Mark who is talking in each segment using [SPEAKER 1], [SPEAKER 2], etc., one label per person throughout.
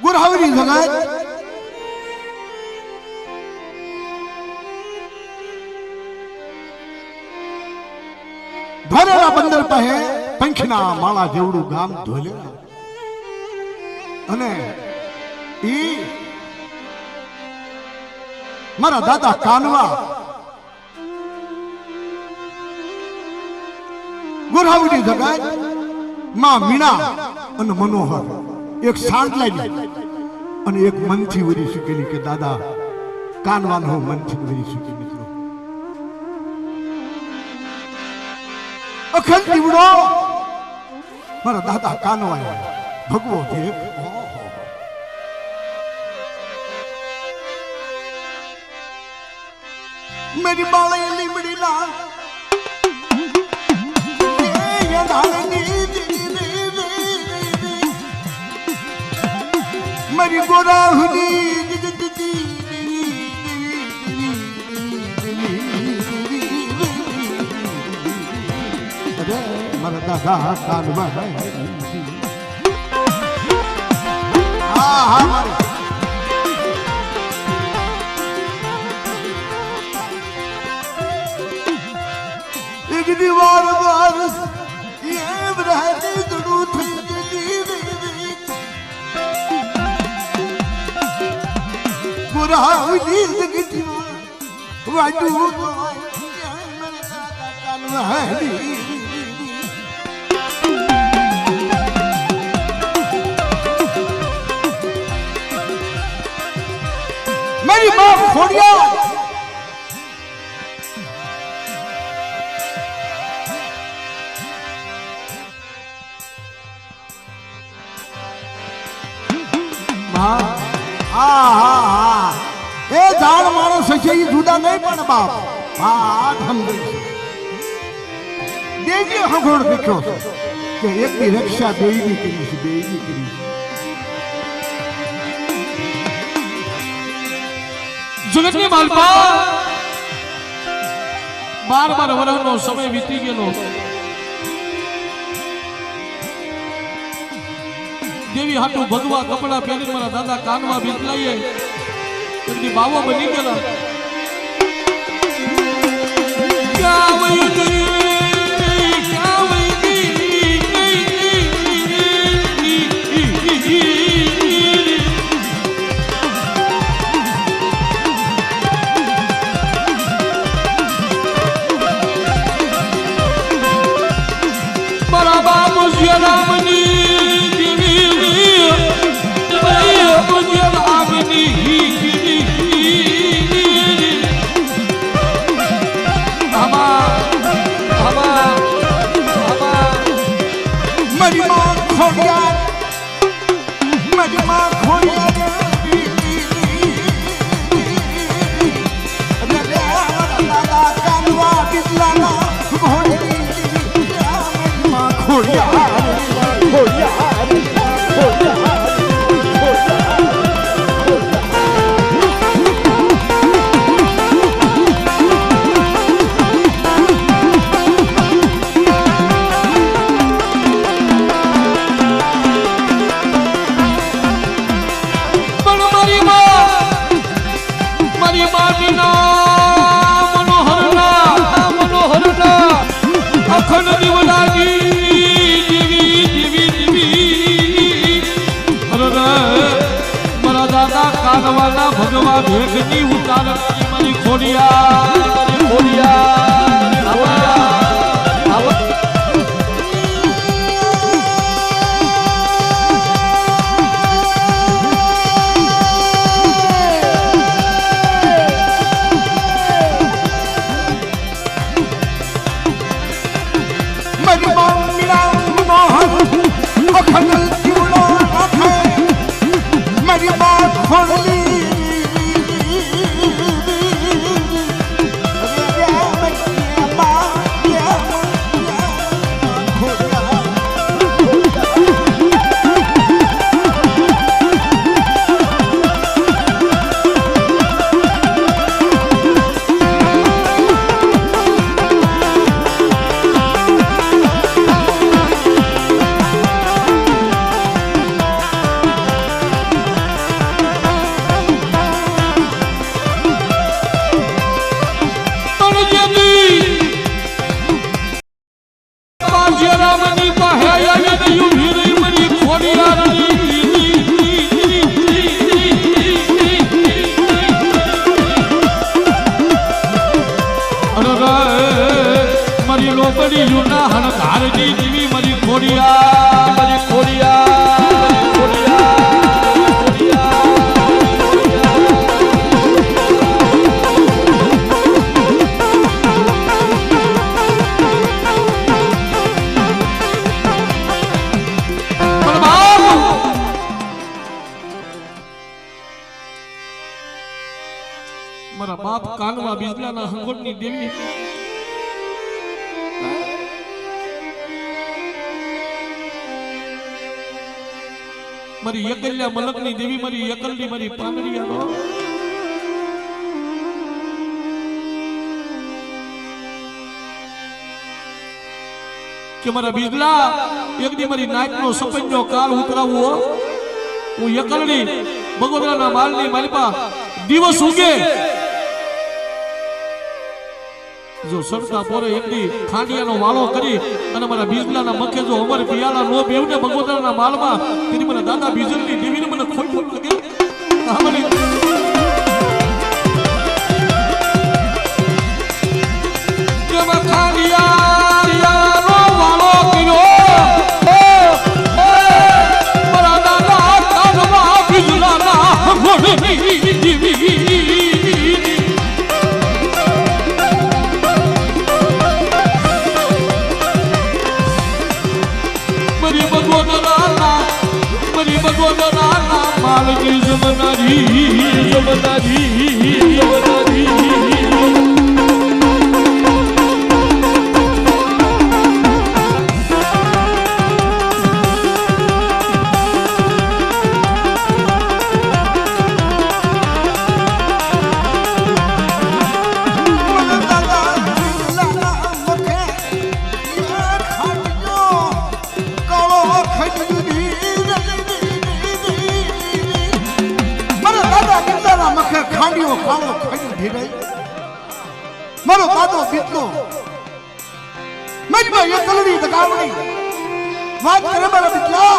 [SPEAKER 1] गुरहावरी जगत धोलेरा बंदर पे पंखना माला जेवड़ू गाम धोलेरा अने ई मारा दादा कानवा गुरहावरी जगत मां मीणा अने मनोहर एक सांडलाई अने एक मनथी वरी शकेली के दादा कानवानो मनथी वरी शके मित्रों अखल दीवड़ो मारा दादा कानवा भगवो देख मेरी बाले लिमड़ी ला ये डालनी मेरी गोरा हुई अरे मेरा दादा कानवा हाँ एक दीवार बार ये रहती जरूर थी बुरा हुई जिंदगी वाजू मेरी माँ खोड़िया ए जान मारो सच्चे जुदा नहीं पण बाप हाँ हम देखिए हम घोड़ देखो कि एक की रक्षा बेईनी करी
[SPEAKER 2] जगत ने मालपा बार वरहनो समय वीती गेलो देवी हाटू भगवा कपड़ा पहरी मारा दादा कानवा बीतलाइए तेरी बावो बनी गेला क्या वही बराबर मुझे रामनी भगवा भेगनी उतार मारी खोड़िया
[SPEAKER 1] खोली
[SPEAKER 2] મારા બાપ કાનવા બિજલાના હંગોળની દેવી મારી એકલ્યા મલકની દેવી મારી એકલની મારી પાંદડિયાનો કે મારા બિજલા એક દી મારી નાચનો સપંજો કાળ ઉતરાવવો હું એકલની બગોદરાના માલની માલિપા દિવસ ઉગે જો સરતા પોરે એકદી ખાંડિયાનો વાળો કરી અને મારા બિજલાના મખે જો અમર પિયાલા નો બેવને બગોદરાના માલમાં તેની મને દાદા બિજલની દેવીને મને ખોટું લાગે આ મને કેવા ખાંડિયાનો વાળો કર્યો મારા દાદા કાનવા બિજલાના ઘોડની દેવી માલકી જમનારી
[SPEAKER 1] ખાંડીઓ કાળો ખાઈ ભેડાઈ મારો દાદો બીતલો મજમાં એકલડી દગાવણી વાત કરે મારા બીતલા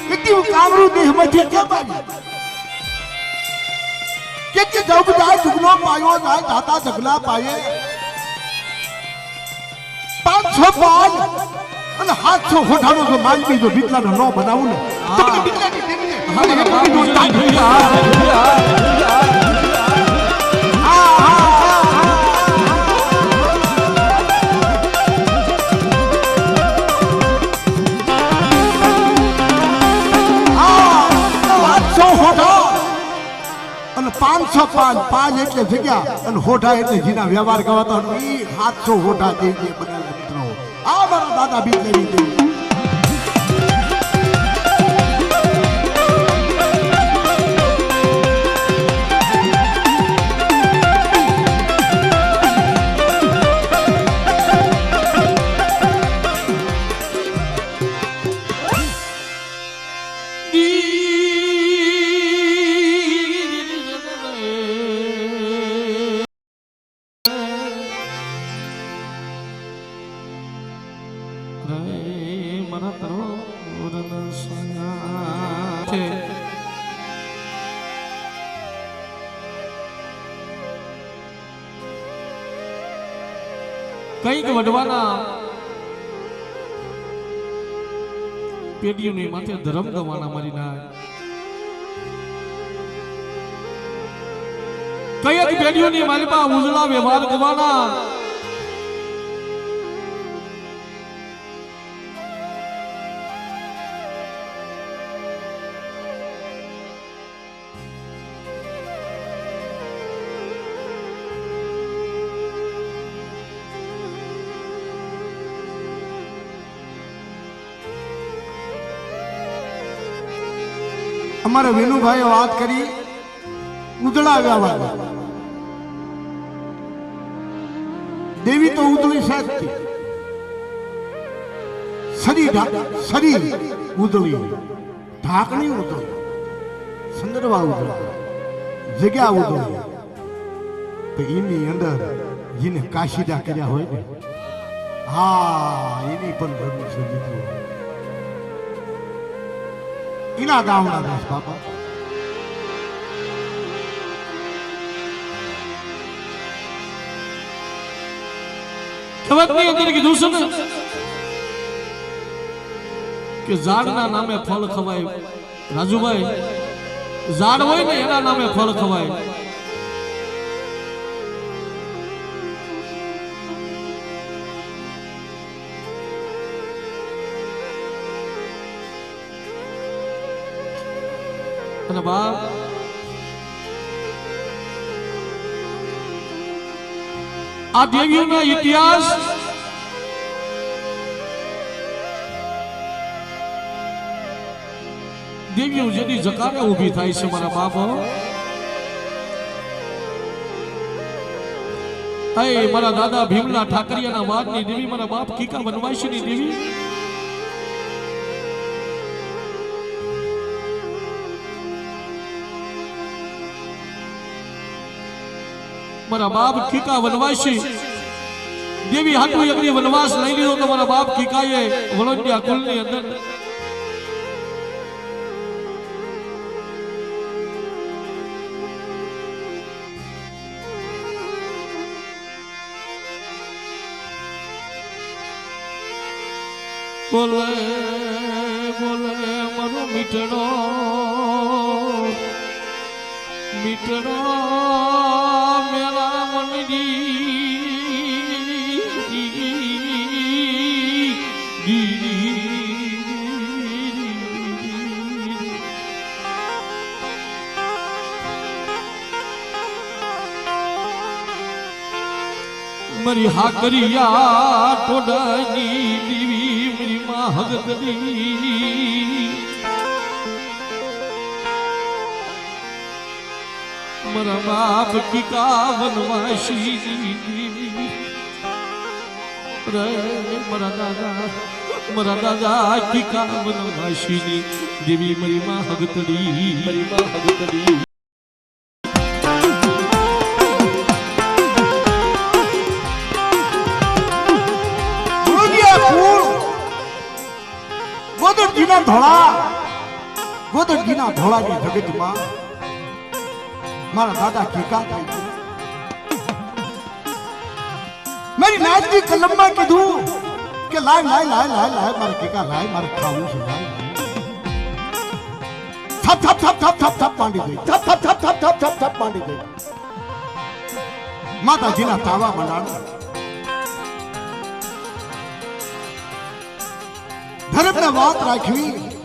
[SPEAKER 1] કેટલી કામરૂ દેહ માંથી કે પાડી કે જબ જાય જુગલો પાયો જાય દાતા જગલા પાયે 5-6 પાલ અને 700 હોઠાનો જો માલકી જો બીતલાનો નો બનાવું ને તો બીતલાની દેવીને અને 500 પાલ એટલે જગ્યા અને હોઠા એટલે જીના વ્યવહાર કહેવાતો ઈ 700 હોઠા દેવી બનાવેલા મિત્રો આ મારા દાદા બીતલેની દેવી કઈક વડવાના પેઢીઓની માથે ધર્મ ગવાના મારી ના કઈક પેઢીઓની મારી પાસે ઉજળા વ્યવહાર ગવાના અમારે વિનુભાઈએ વાત કરી ઉજળા વ્યવહાર દેવી તો ઉજળી સાચી શરીર ઉજળી ઢાકણી ઉજળી સંદર્ભા ઉજળી જગ્યા ઉજળી તો એની અંદર જેને કાશીદા કર્યા હોય ને હા એની પણ જરૂર છે મિત્રો इना गावना दास बाबा કહેવતની અંદર કીધું છે ને કે ઝાડના નામે ફળ ખવાય રાજુભાઈ ઝાડ હોય ને એના નામે ફળ ખવાય અને બાપ
[SPEAKER 2] આ દેવીઓના ઇતિહાસ દેવીઓ જેની જકારે ઊભી થાય છે મારા બાપ અય મારા દાદા ભીમલા ઠાકરિયાના વાદની દેવી મારા બાપ કીકા વનવાસીની દેવી મારા બાપ કીકા વનવાસી દેવી હાટુ એકડી વનવાસ લઈ લીધો તો મારા બાપ કીકાએ વલોડિયા કુલની અંદર બોલે બોલે મારો મીઠડો મીઠડો મેરા મરી હાકરિયા ટોડાની દેવી મરી માં હગતની મારા બાપ કીકા વનવાસી દેવી રે મારા દાદા કીકા વનવાસી દેવી મરી માં હગતડી
[SPEAKER 1] ગોદરજીના ધોળાની જગતમાં મારા દાદા કીકા થઈ મારી નાચની કલમમાં કીધું કે લાય લાય લાય લાય લાય મારા કીકા લાય મારે ખાવું છે લાય થપ થપ થપ થપ થપ થપ માંડી ગઈ થપ થપ થપ થપ થપ થપ થપ માંડી ગઈ માતાજીના તાવા મંડાણા ધર્મને વાત રાખવી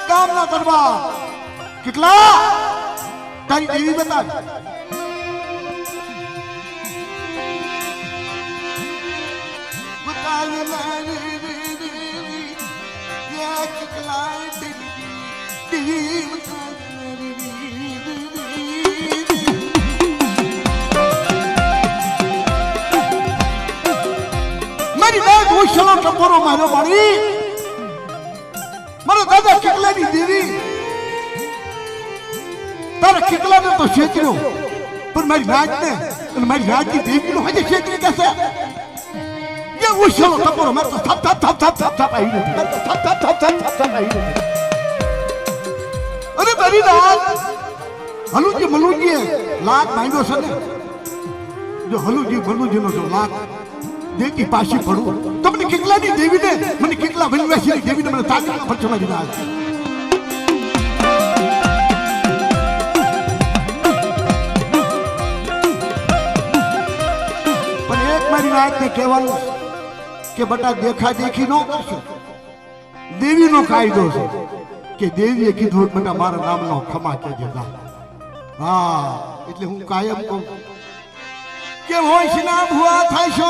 [SPEAKER 1] કામના દરબાર કેટલા તારી દેવી બતા ચલો ટપોરો મારો મારી મારો દાદા કિકલાની દેવી તારા કિકલાને તો છેતર્યો પણ મારી રાજને અને મારી રાજની દેવીનો હજી છેતરી દેશે એ ઉછળો ટપોરો મારો થપ થપ થપ થપ થપ થપ આવી નથી થપ થપ થપ થપ થપ થપ આવી નથી અરે તારી રાત હલુજી લાખ માંગ્યો છે ને જો હલુજીનો જો લાખ દેતી પાછી પડું તો મને કેટલાની દેવીને મને કેટલા વનવાસીની દેવીને મને તાકાત પર ચલા દીધા પણ એક મારી વાતને કહેવાનું કે બટા દેખા દેખી ન કરશો દેવીનો કાયદો છે કે દેવીએ કીધું બટા મારા નામનો ખમા કેજે હા એટલે હું કાયમ કહું કે હોય છે ના ભુવા થાય છો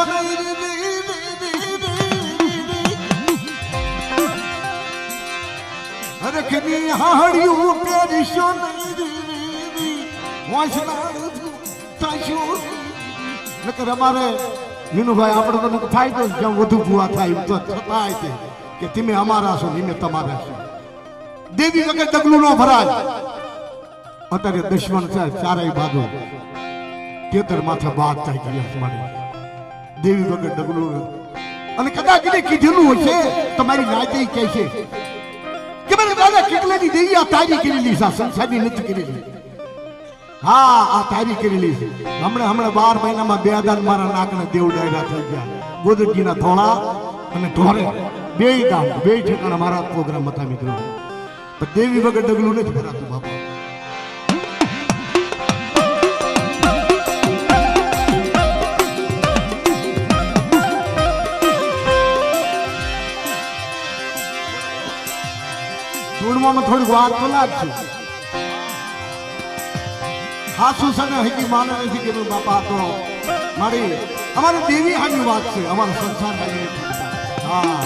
[SPEAKER 1] અરે ખની હાડિયું પેરીશો નકર અમારે વિનુભાઈ આપણે તો ફાયદો જ્યાં વધુ ભુવા થાય તો થતા છે કે તમે અમારા છો તમે તમારા છો દેવી વગર ડગલું ન ભરાય અત્યારે દુશ્મન છે ચારેય બાજુ તેતર માથે વાત થાય ગઈ મારી દેવી વગર ડગલું અને કદાચ એને કીધેલું હશે તમારી નાચી કહે છે કે મારા દાદા કેટલાની દેવી આ તારી કરેલી છે સંસારની નથી કરેલી હા આ તારી કરેલી છે હમણાં 12 મહિનામાં 2 દાન મારા નાકને દેવ ડાયરા થઈ ગયા ગોદરજીના થોડા અને ઢોરે બે ઠેકાણા મારા પ્રોગ્રામ હતા મિત્રો પણ દેવી વગર ડગલું નથી ભરાતું બાપા ચૂડવામાં થોડીક વાત તો લાગશે. હાસુ સને હકી માને નથી કે બાપા તો મારી અમારી દેવી હાની વાત છે, અમારો સંસાર હાની નથી. હા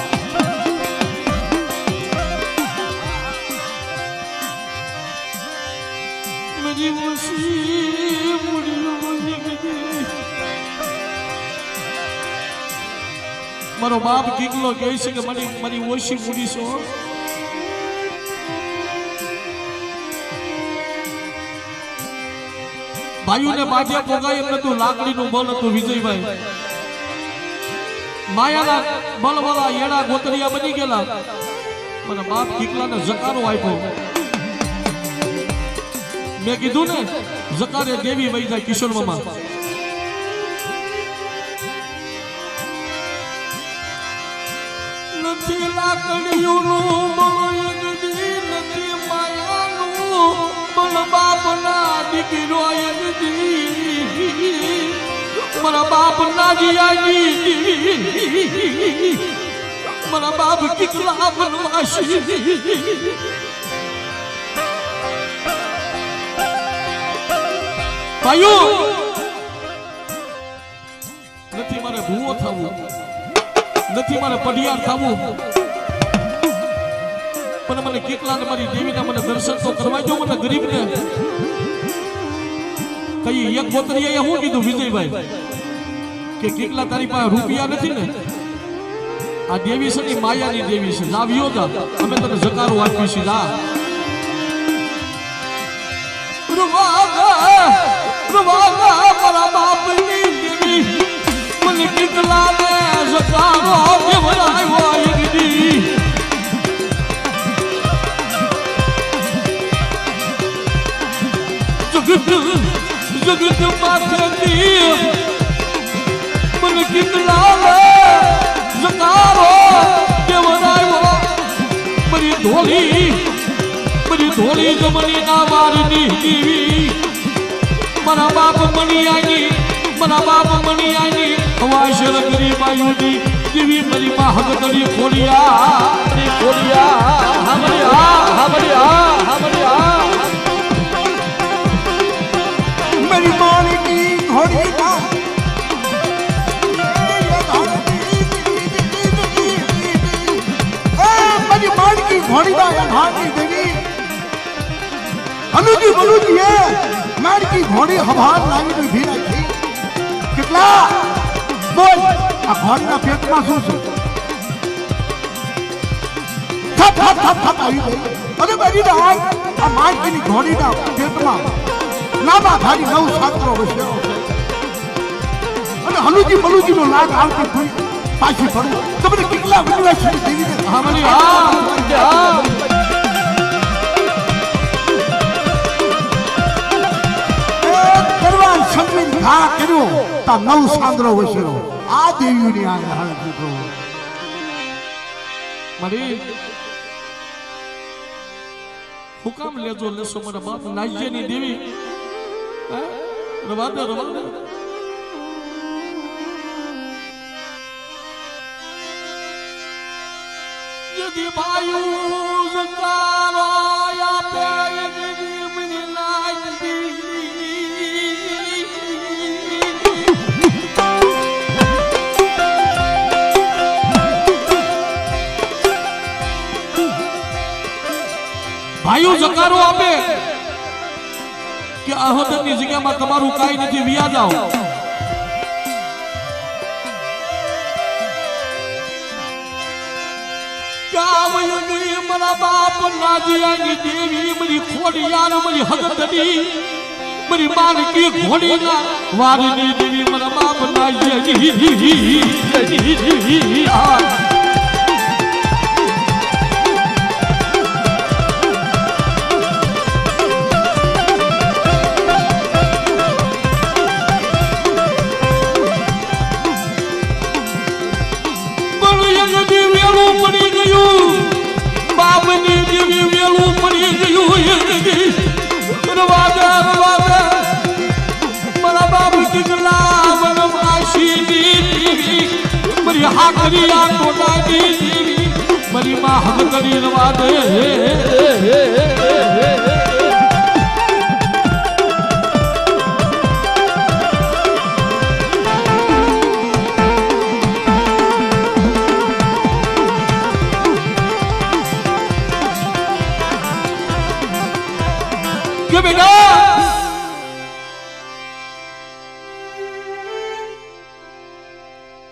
[SPEAKER 2] મારો બાપ કીકલો કહે છે કે મારી ઓછી મૂડી છો. ભાઈઓને બાજે પોગાય એમ નતું, લાકડીનું બળ હતું વિજયભાઈ. માયાના બલવાળા એડા ગોતરિયા બની ગયેલા. મને બાપ કીકલાને જકારો આપ્યો. મેં કીધું ને જકારે દેવી વહી જાય કિશોર મામા. નથી લાકડીઓનું બળ એકદી, નથી માયાનું બળ બાપના દીકરો એકદી. મારા બાપ ના જીયાજી, મારા બાપ કીકલા બનવાસી. ભાઈઓ નથી મારે ભૂવો થવું, નથી મારે પઢિયાર થવું, પણ મને કેટલા ને મારી દેવીના મને દર્શન તો કરવા જો. મને ગરીબ ને કઈ એક ગોતરીએ શું કીધું વિજયભાઈ કે કેટલા તારી પાસે રૂપિયા નથી ને, આ દેવી છે ને માયાની દેવી છે, લાવ્યો જા અમે તને જકારો આપી છે. જા મારા બાપની દેવી મને કેટલા ને જકારો દેવરાયો એકદી. જગત માથેથી મને કેટલા ને જકારો દેવરાયો. મારી ધોળી જમણી ના વારની દેવી મારા બાપ મણિયાની, મારા બાપ મણિયાની હવાશર કરી બાયુની દેવી મારી માં હગતડી ખોડિયા
[SPEAKER 1] मेरी मानी की घोड़ी का मेरी मान की घोड़ी का भागी देवी अनुजी बलूजी है मार की घोड़ी हवार लागी तो भी रखी कितना बोल आ घर ना पेट में શું છે? થપ થપ થપ થપ આવી ગઈ. અરે મારી રાત આ માર की घोड़ी ના પેટમાં નામા ધારી 9 છાત્રો વસ્યો અને હનુજી બલુજી નો લાગ આવતી થઈ પાછી ફરું. તમને કેટલા વિશ્વાસ છે દેવી?
[SPEAKER 2] હા મારી હા
[SPEAKER 1] કરવાન સમજી ઘા કર્યો તા 9 સાંદ્રો વસ્યો. આ દેવીની આ હાલત દીધો
[SPEAKER 2] મારી હુકામ લેજો લેસો મારા બાપ નાજ્યની દેવી. રવા દે यदि वायु जकारो आपे यदि मन नाची वायु जकारो आपे કે આહોદની જગ્યામાં તમારું કાઈ નથી, વિયા જાઓ. કાવયની મારા બાપ નાજિયાની દેવી મારી ખોડિયાર મારી હગતડી મારી માનકી ઘોડીના વારની દેવી મારા બાપ નાજિયાની હગતડી રવા દે કે બેટા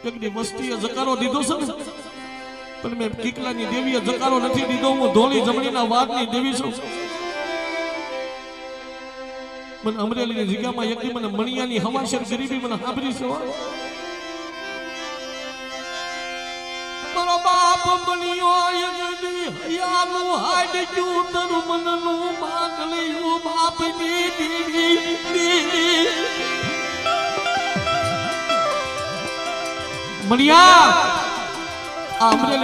[SPEAKER 2] એકની વસ્તીએ જકારો દીધો છે ને પણ મેં કીકલાની દેવીએ જકારો નથી દીધો હું ધોળી જમણીના વાદની દેવી છું મને અમરેલીની જગ્યામાં એકની મને મણિયાની હવાશર ગરીબી મને સાંભળી છે મારો બાપ મણિયો એકની હયાનું હાડક્યું તરું મનનું માંગલ્યું બાપની દેવી મણિયા આ અમરેલી